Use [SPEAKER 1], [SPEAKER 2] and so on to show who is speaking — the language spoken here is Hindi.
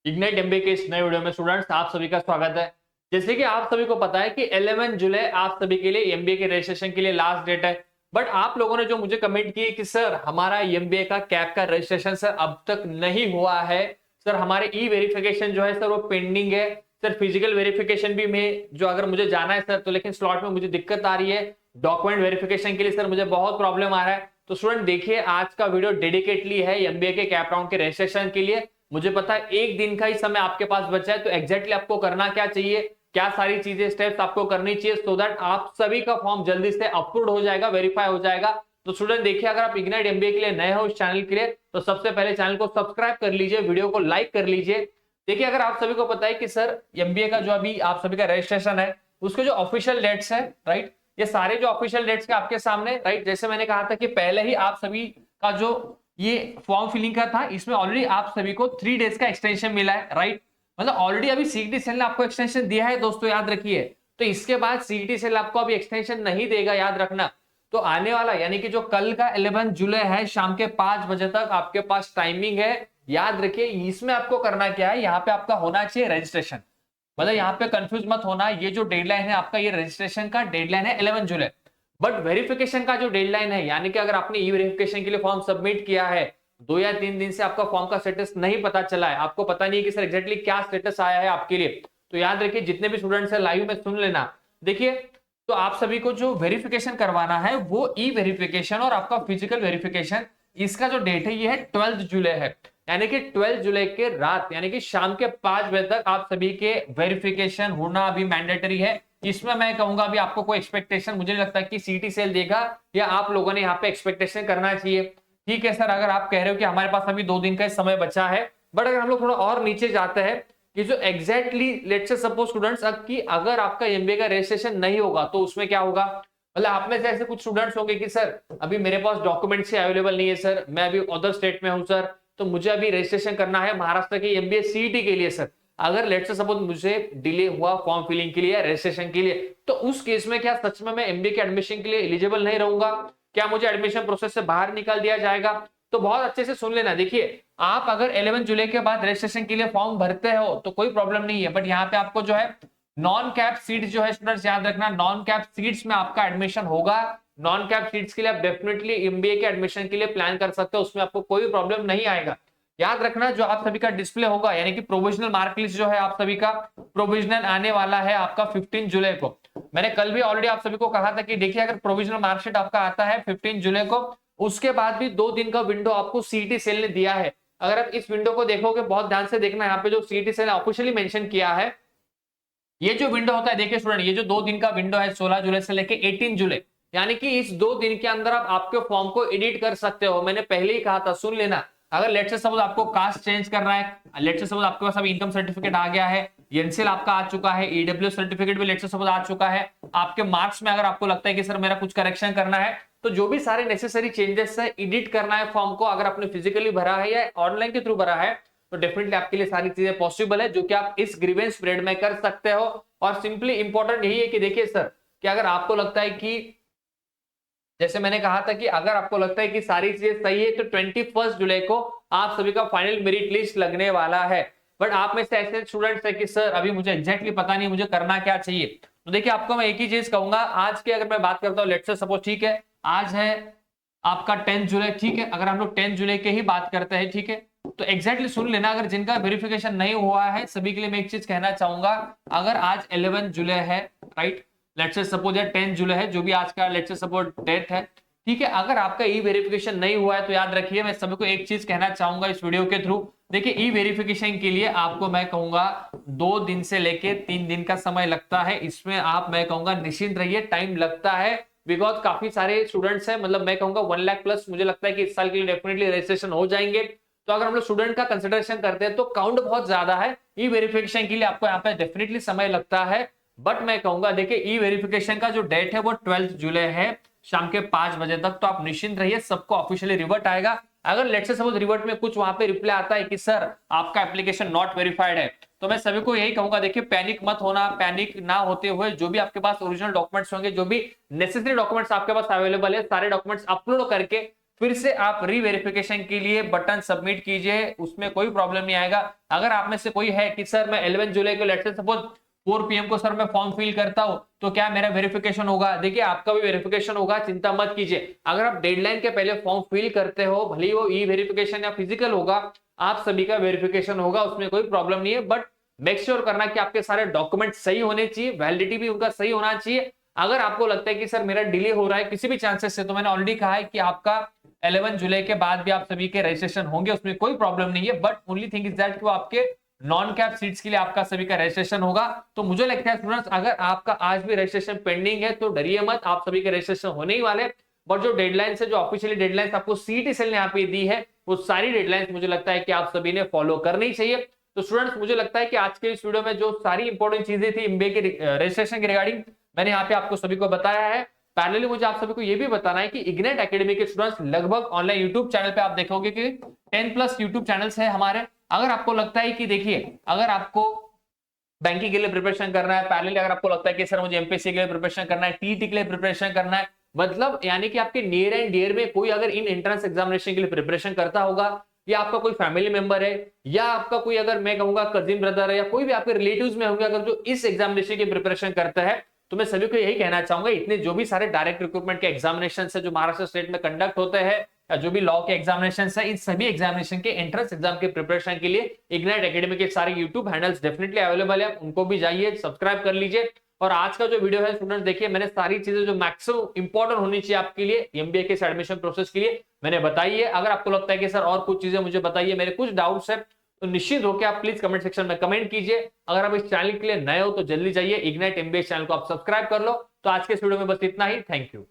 [SPEAKER 1] इग्नाइट एमबीए के इस नए वीडियो में स्टूडेंट्स आप सभी का स्वागत है। जैसे कि आप सभी को पता है कि 11 जुलाई आप सभी के लिए एमबीए के रजिस्ट्रेशन के लिए लास्ट डेट है। बट आप लोगों ने जो मुझे कमेंट किए कि सर हमारा एमबीए का कैप का रजिस्ट्रेशन सर अब तक नहीं हुआ है, सर हमारे ई वेरिफिकेशन जो है सर वो पेंडिंग है, सर फिजिकल वेरिफिकेशन भी में जो अगर मुझे जाना है सर तो लेकिन स्लॉट में मुझे दिक्कत आ रही है, डॉक्यूमेंट वेरिफिकेशन के लिए सर मुझे बहुत प्रॉब्लम आ रहा है। तो स्टूडेंट देखिए आज का वीडियो डेडिकेटली है एमबीए के कैप राउंड के रजिस्ट्रेशन के लिए। मुझे पता है एक दिन का ही समय आपके पास बचा है, तो एग्जैक्टली आपको करना क्या चाहिए, क्या सारी चीजें स्टेप्स आपको करनी चाहिए सो दैट आप सभी का फॉर्म जल्दी से अप्रूव हो जाएगा, वेरीफाई हो जाएगा। तो स्टूडेंट देखिए अगर आप इग्नाइट एमबीए के लिए नए हो इस चैनल के लिए तो सबसे पहले चैनल को सब्सक्राइब कर लीजिए, वीडियो को लाइक कर लीजिए। देखिए अगर आप सभी को पता है कि सर एमबीए का जो अभी आप सभी का रजिस्ट्रेशन है उसके जो ऑफिशियल डेट्स है, राइट, ये सारे जो ऑफिशियल डेट्स के आपके सामने, राइट, जैसे मैंने कहा था कि पहले ही आप सभी का जो ये फॉर्म फिलिंग का था इसमें ऑलरेडी आप सभी को 3 डेज का एक्सटेंशन मिला है, राइट, मतलब ऑलरेडी अभी सीईटी सेल ने आपको एक्सटेंशन दिया है दोस्तों, याद रखिए। तो इसके बाद सीईटी सेल आपको अभी एक्सटेंशन नहीं देगा, याद रखना। तो आने वाला यानी कि जो कल का 11 जुलाई है शाम के 5 बजे तक आपके पास टाइमिंग है, याद रखिए। इसमें आपको करना क्या है, यहाँ पे आपका होना चाहिए रजिस्ट्रेशन, मतलब यहाँ पे कंफ्यूज मत होना, ये जो डेडलाइन है आपका ये रजिस्ट्रेशन का डेडलाइन है 11 जुलाई। बट वेरिफिकेशन का जो डेडलाइन है यानी कि अगर आपने ई वेरिफिकेशन के लिए फॉर्म सबमिट किया है 2 या 3 दिन से आपका फॉर्म का स्टेटस नहीं पता चला है, आपको पता नहीं है कि सर एग्जैक्टली क्या स्टेटस आया है आपके लिए, तो याद रखिए जितने भी स्टूडेंट्स है लाइव में सुन लेना। देखिए तो आप सभी को जो वेरिफिकेशन करवाना है वो ई वेरिफिकेशन और आपका फिजिकल वेरिफिकेशन, इसका जो डेट है ये है 12 जुलाई है, यानी कि 12 जुलाई के रात यानी कि शाम के 5 बजे तक आप सभी के वेरिफिकेशन होना अभी मैंडेटरी है। इसमें मैं कहूंगा अभी आपको कोई एक्सपेक्टेशन मुझे नहीं लगता कि सीटी सेल देगा या आप लोगों ने यहाँ पे एक्सपेक्टेशन करना चाहिए। ठीक है सर, अगर आप कह रहे हो कि हमारे पास अभी 2 दिन का समय बचा है, बट अगर हम लोग थोड़ा और नीचे जाते हैं कि जो exactly let's say suppose students कि अगर आपका एमबीए का रजिस्ट्रेशन नहीं होगा तो उसमें क्या होगा, मतलब आप में से ऐसे कुछ स्टूडेंट्स होंगे कि सर अभी मेरे पास डॉक्यूमेंट्स अवेलेबल नहीं है सर, मैं अभी अदर स्टेट में हूं सर, तो मुझे अभी रजिस्ट्रेशन करना है महाराष्ट्र के एमबीए सीईटी के लिए सर। अगर लेट्स से सपोज मुझे डिले हुआ फॉर्म फिलिंग के लिए रजिस्ट्रेशन के लिए, तो उस केस में क्या सच में मैं एमबीए के एडमिशन के लिए एलिजिबल नहीं रहूंगा, क्या मुझे एडमिशन प्रोसेस से बाहर निकाल दिया जाएगा? तो बहुत अच्छे से सुन लेना। देखिए आप अगर 11 जुलाई के बाद रजिस्ट्रेशन के लिए फॉर्म भरते हो तो कोई प्रॉब्लम नहीं है, बट यहाँ पे आपको जो है नॉन कैप सीट्स जो है स्टूडेंट्स याद रखना, नॉन कैप सीट्स में आपका एडमिशन होगा। नॉन कैप सीट्स के लिए आप डेफिनेटली एमबीए के एडमिशन के लिए प्लान कर सकते हो, उसमें आपको कोई प्रॉब्लम नहीं आएगा। याद रखना जो आप सभी का डिस्प्ले होगा यानी कि प्रोविजनल मार्क लिस्ट जो है आप सभी का प्रोविजनल आने वाला है आपका 15 जुलाई को। मैंने कल भी ऑलरेडी आप सभी को कहा था कि देखिए अगर प्रोविजनल मार्कशीट आपका आता है 15 जुलाई को, उसके बाद भी 2 दिन का विंडो आपको सीईटी सेल ने दिया है। अगर आप इस विंडो को देखोगे बहुत ध्यान से देखना, यहाँ पे जो सीईटी सेल ने ऑफिशियली मेंशन किया है ये जो विंडो होता है, देखिए स्टूडेंट ये जो 2 दिन का विंडो है 16 जुलाई से लेके 18 जुलाई, यानी कि इस 2 दिन के अंदर आप आपके फॉर्म को एडिट कर सकते हो। मैंने पहले ही कहा था, सुन लेना। अगर लेट्स से सपोज आपको कास्ट चेंज करना है, लेट्स से सपोज आपके पास अभी इनकम सर्टिफिकेट आ गया है, एनसीएल आपका आ चुका है, ईडब्ल्यू सर्टिफिकेट भी लेट्स से सपोज आ चुका है, आपके मार्क्स में अगर आपको लगता है कि सर मेरा कुछ करेक्शन करना है, तो जो भी सारे नेसेसरी चेंजेस है एडिट करना है फॉर्म को, अगर आपने फिजिकली भरा है या ऑनलाइन के थ्रू भरा है तो डेफिनेटली आपके लिए सारी चीजें पॉसिबल है जो कि आप इस ग्रीवेंस पीरियड में कर सकते हो। और सिंपली इंपॉर्टेंट यही है कि देखिए सर कि अगर आपको लगता है कि जैसे मैंने कहा था कि अगर आपको लगता है कि सारी चीजें सही है तो 21 जुलाई को आप सभी का फाइनल मेरिट लिस्ट लगने वाला है। बट आप में से ऐसे स्टूडेंट्स है कि सर अभी मुझे एग्जैक्टली पता नहीं मुझे करना क्या चाहिए, तो देखिए आपको मैं एक ही चीज कहूंगा। आज की अगर मैं बात करता हूँ लेट्स से सपोज, ठीक है आज है आपका 10 जुलाई, ठीक है, अगर हम लोग 10 जुलाई के ही बात करते हैं, ठीक है, तो एग्जैक्टली सुन लेना। अगर जिनका वेरिफिकेशन नहीं हुआ है सभी के लिए मैं एक चीज कहना चाहूंगा, अगर आज 11 जुलाई है, राइट, लेट्स से सपोज या 10 जुलाई है, जो भी आज का लेट्स से सपोज डेट है, ठीक है, अगर आपका ई वेरिफिकेशन नहीं हुआ है तो याद रखिए मैं सभी को एक चीज कहना चाहूंगा इस वीडियो के थ्रू। देखिए ई वेरिफिकेशन के लिए आपको मैं कहूंगा 2 दिन से लेके 3 दिन का समय लगता है, इसमें आप मैं कहूंगा निश्चिंत रहिए, टाइम लगता है बिकॉज काफी सारे स्टूडेंट्स हैं, मतलब मैं कहूंगा 1 लाख प्लस मुझे लगता है कि इस साल के लिए डेफिनेटली रजिस्ट्रेशन हो जाएंगे। तो अगर हम लोग स्टूडेंट का कंसिडरेशन करते हैं तो काउंट बहुत ज्यादा है, ई वेरिफिकेशन के लिए आपको यहाँ पे डेफिनेटली समय लगता है। बट मैं कहूंगा देखिए ई वेरिफिकेशन का जो डेट है वो 12 जुलाई है शाम के 5 बजे तक, तो आप निश्चिंत रहिए, सबको ऑफिशियली रिवर्ट आएगा। अगर लेट्स से सपोज रिवर्ट में कुछ वहां पे रिप्लाई आता है कि सर आपका एप्लीकेशन नॉट वेरीफाइड है, तो मैं सभी को यही कहूंगा देखिए पैनिक मत होना, पैनिक ना होते हुए जो भी आपके पास ओरिजिनल डॉक्यूमेंट्स होंगे, जो भी नेसेसरी डॉक्यूमेंट्स आपके पास अवेलेबल है, सारे डॉक्यूमेंट्स अपलोड करके फिर से आप रीवेरिफिकेशन के लिए बटन सबमिट कीजिए, उसमें कोई प्रॉब्लम नहीं आएगा। अगर आप में से कोई है कि सर मैं 11 जुलाई को लेट्स से सपोज 4 PM को सर मैं फॉर्म फिल करता हूं तो क्या मेरा वेरिफिकेशन होगा? देखिए आपका भी वेरिफिकेशन होगा, चिंता मत कीजिए। अगर आप डेडलाइन के पहले फॉर्म फिल करते हो, भले ही वो ई वेरिफिकेशन या फिजिकल होगा, आप सभी का वेरिफिकेशन होगा, उसमें कोई प्रॉब्लम नहीं है। बट मेक श्योर करना कि आपके सारे डॉक्यूमेंट सही होने चाहिए, वैलिडिटी भी उनका सही होना चाहिए। अगर आपको लगता है कि सर मेरा डिले हो रहा है किसी भी चांसेस से, तो मैंने ऑलरेडी कहा है कि आपका 11 जुलाई के बाद भी आप सभी के रजिस्ट्रेशन होंगे, उसमें कोई प्रॉब्लम नहीं है। But only thing is that कि वो आपके नॉन कैप सीट्स के लिए आपका सभी का रजिस्ट्रेशन होगा। तो मुझे लगता है स्टूडेंट्स, अगर आपका आज भी रजिस्ट्रेशन पेंडिंग है तो डरिए मत, आप सभी के रजिस्ट्रेशन होने ही वाले। बट जो डेडलाइन है, जो ऑफिशियली डेडलाइन आपको सीईटी सेल ने यहाँ पे दी है, वो सारी डेडलाइंस मुझे लगता है कि आप सभी ने फॉलो करनी चाहिए। तो स्टूडेंट्स, मुझे लगता है कि आज के इस वीडियो में जो सारी इंपॉर्टेंट चीजें थी एमबीए के रजिस्ट्रेशन के रिगार्डिंग, मैंने यहाँ पे आपको सभी को बताया है। पैरेलली मुझे आप सभी को ये भी बताना है कि इग्नाइट एकेडमी के स्टूडेंट्स लगभग ऑनलाइन यूट्यूब चैनल पे आप देखोगे कि 10+ यूट्यूब चैनल्स है हमारे। अगर आपको लगता है कि देखिए, अगर आपको बैंकिंग के लिए प्रिपरेशन करना है, पैरेलली अगर आपको लगता है कि सर मुझे एमपीएससी के लिए प्रिपरेशन करना है, टीटी के लिए प्रिपरेशन करना है, मतलब यानी कि आपके नियर एंड डियर में कोई अगर इन एंट्रेंस एग्जामिनेशन के लिए प्रिपरेशन करता होगा, या आपका कोई फैमिली मेंबर है, या आपका कोई अगर मैं कहूंगा कजिन ब्रदर है, या कोई भी आपके रिलेटिव्स में होंगे अगर जो इस एग्जामिनेशन की प्रिपरेशन करता है, तो मैं सभी को यही कहना चाहूंगा, इतने जो भी सारे डायरेक्ट रिक्रूटमेंट के एग्जामिनेशन है जो महाराष्ट्र स्टेट में कंडक्ट होते हैं, या जो भी लॉ के एग्जामिनेशन है, इन सभी एग्जामिनेशन के एंट्रेंस एग्जाम के प्रिपरेशन के लिए इग्नाइट एकेडमी के सारे यूट्यूब हैंडल्स डेफिनेटली अवेलेबल है, उनको भी जाइए सब्सक्राइब कर लीजिए। और आज का जो वीडियो है स्टूडेंट्स, देखिए मैंने सारी चीजें जो मैक्सिमम इंपॉर्टेंट होनी चाहिए आपके लिए एमबीए के एडमिशन प्रोसेस के लिए मैंने बताई है। अगर आपको लगता है कि सर और कुछ चीजें मुझे बताइए, मेरे कुछ डाउट्स है, तो निश्चित होकर आप प्लीज कमेंट सेक्शन में कमेंट कीजिए। अगर आप इस चैनल के लिए नए हो तो जल्दी जाइए इग्नाइट एमबीए चैनल को आप सब्सक्राइब कर लो। तो आज के इस वीडियो में बस इतना ही, थैंक यू।